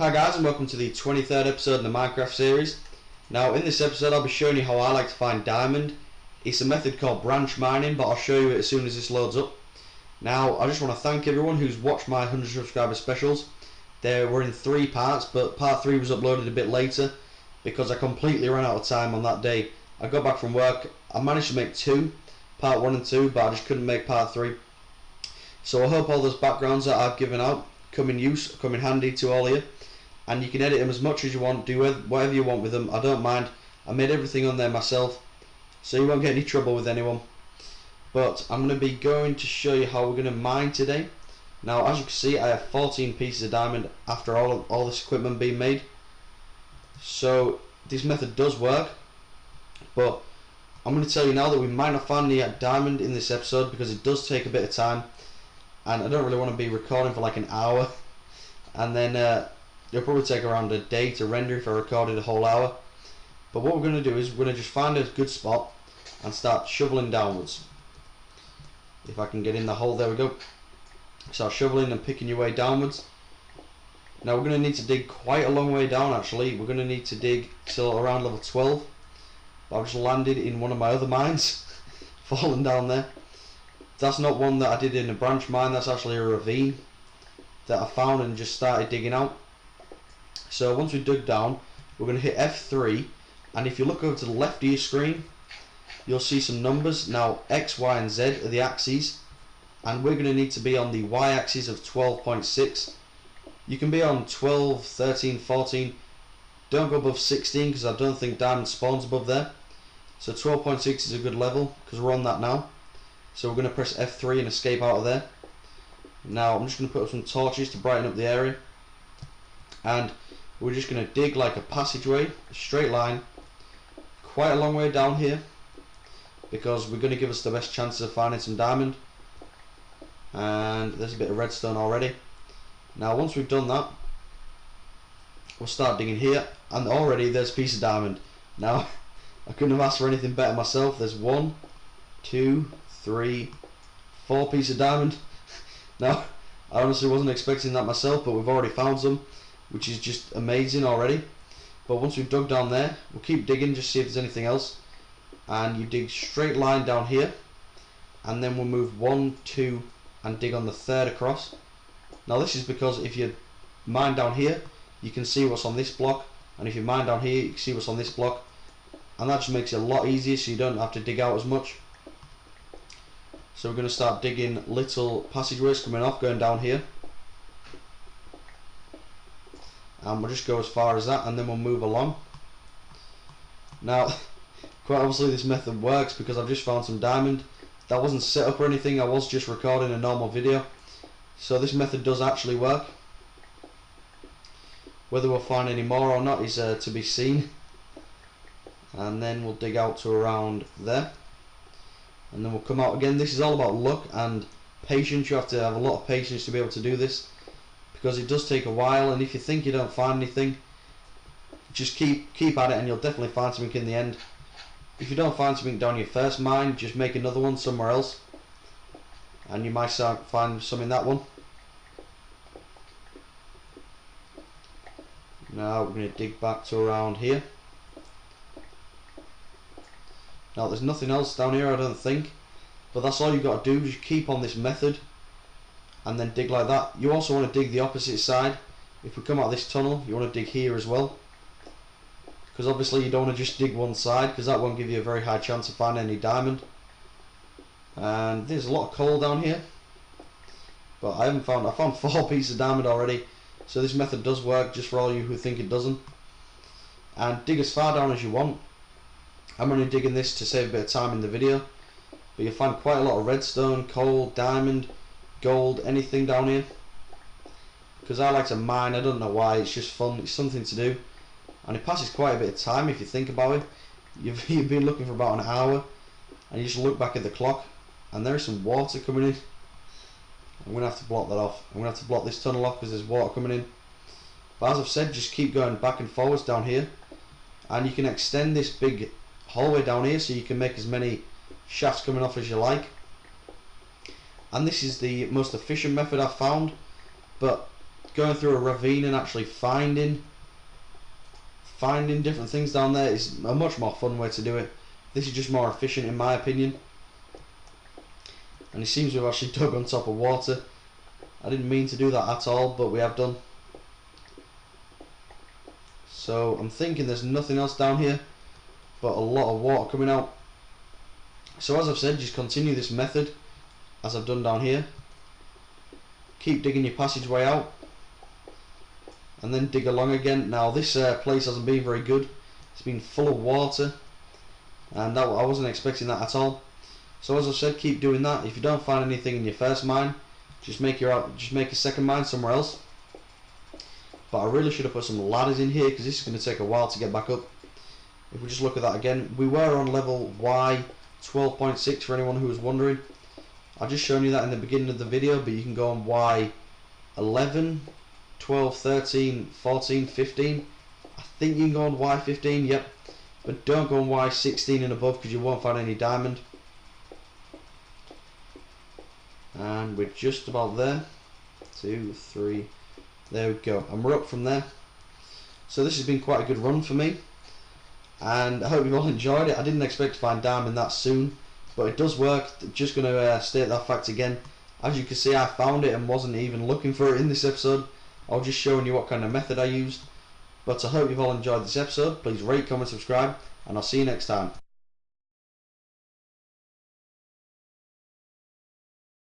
Hi guys, and welcome to the 23rd episode in the Minecraft series. Now in this episode I'll be showing you how I like to find diamond. It's a method called branch mining, but I'll show you it as soon as this loads up. Now I just want to thank everyone who's watched my 100 subscriber specials. They were in 3 parts, but part 3 was uploaded a bit later because I completely ran out of time on that day. I got back from work, I managed to make 2, part 1 and 2, but I just couldn't make part 3. So I hope all those backgrounds that I've given out come in handy to all of you. And you can edit them as much as you want, do whatever you want with them, I don't mind. I made everything on there myself, so you won't get any trouble with anyone. But I'm going to be going to show you how we're going to mine today. Now as you can see, I have 14 pieces of diamond after all this equipment being made. So this method does work, but I'm going to tell you now that we might not find any diamond in this episode because it does take a bit of time, and I don't really want to be recording for like an hour, and then it'll probably take around a day to render if I recorded a whole hour. But what we're going to do is we're going to just find a good spot and start shoveling downwards. If I can get in the hole, there we go. Start shoveling and picking your way downwards. Now we're going to need to dig quite a long way down actually. We're going to need to dig till around level 12. But I've just landed in one of my other mines, fallen down there. That's not one that I did in a branch mine, that's actually a ravine that I found and just started digging out. So once we dug down, we're going to hit F3, and if you look over to the left of your screen, you'll see some numbers. Now X, Y and Z are the axes, and we're going to need to be on the Y axis of 12.6. You can be on 12, 13, 14, don't go above 16 because I don't think diamond spawns above there. So 12.6 is a good level because we're on that now. So we're going to press F3 and escape out of there. Now I'm just going to put up some torches to brighten up the area, and we're just going to dig like a passageway, a straight line, quite a long way down here, because we're going to give us the best chances of finding some diamond. And there's a bit of redstone already. Now once we've done that, we'll start digging here, and already there's a piece of diamond. Now I couldn't have asked for anything better myself. There's 1, 2, 3, 4 pieces of diamond. Now I honestly wasn't expecting that myself, but we've already found some, which is just amazing already. But once we've dug down there, we'll keep digging just see if there's anything else. And you dig straight line down here, and then we'll move 1, 2 and dig on the 3rd across. Now this is because if you mine down here, you can see what's on this block, and if you mine down here, you can see what's on this block, and that just makes it a lot easier so you don't have to dig out as much. So we're going to start digging little passageways coming off, going down here. And we'll just go as far as that, and then we'll move along. Now quite obviously this method works because I've just found some diamond. That wasn't set up or anything, I was just recording a normal video. So this method does actually work. Whether we'll find any more or not is to be seen. And then we'll dig out to around there, and then we'll come out again. This is all about luck and patience. You have to have a lot of patience to be able to do this, because it does take a while, and if you think you don't find anything, just keep at it and you'll definitely find something in the end. If you don't find something down your first mine, just make another one somewhere else and you might find some in that one. Now we're going to dig back to around here. Now there's nothing else down here I don't think, but that's all you've got to do, just keep on this method and then dig like that. You also want to dig the opposite side. If we come out of this tunnel, you want to dig here as well, because obviously you don't want to just dig one side, because that won't give you a very high chance of finding any diamond. And there's a lot of coal down here, but I found 4 pieces of diamond already. So this method does work, just for all you who think it doesn't. And dig as far down as you want. I'm only digging this to save a bit of time in the video, but you'll find quite a lot of redstone, coal, diamond, gold, anything down here, because I like to mine. I don't know why, it's just fun, it's something to do, and it passes quite a bit of time if you think about it. You've been looking for about an hour, and you just look back at the clock and there's some water coming in. I'm going to have to block that off. I'm going to have to block this tunnel off because there's water coming in. But as I've said, just keep going back and forwards down here, and you can extend this big hallway down here so you can make as many shafts coming off as you like. And this is the most efficient method I've found, but going through a ravine and actually finding different things down there is a much more fun way to do it. This is just more efficient in my opinion. And it seems we've actually dug on top of water. I didn't mean to do that at all, but we have done. So I'm thinking there's nothing else down here but a lot of water coming out. So as I've said, just continue this method as I've done down here. Keep digging your passageway out and then dig along again. Now this place hasn't been very good. It's been full of water and I wasn't expecting that at all. So as I've said, keep doing that. If you don't find anything in your first mine, just make a second mine somewhere else. But I really should have put some ladders in here because this is going to take a while to get back up. If we just look at that again, we were on level Y 12.6 for anyone who was wondering. I've just shown you that in the beginning of the video, but you can go on Y 11, 12, 13, 14, 15. I think you can go on Y 15, yep. But don't go on Y 16 and above because you won't find any diamond. And we're just about there. 2, 3, there we go, and we're up from there. So this has been quite a good run for me, and I hope you've all enjoyed it. I didn't expect to find diamond that soon, but it does work. Just going to state that fact again. As you can see, I found it and wasn't even looking for it in this episode. I was just showing you what kind of method I used. But I hope you've all enjoyed this episode. Please rate, comment, subscribe, and I'll see you next time.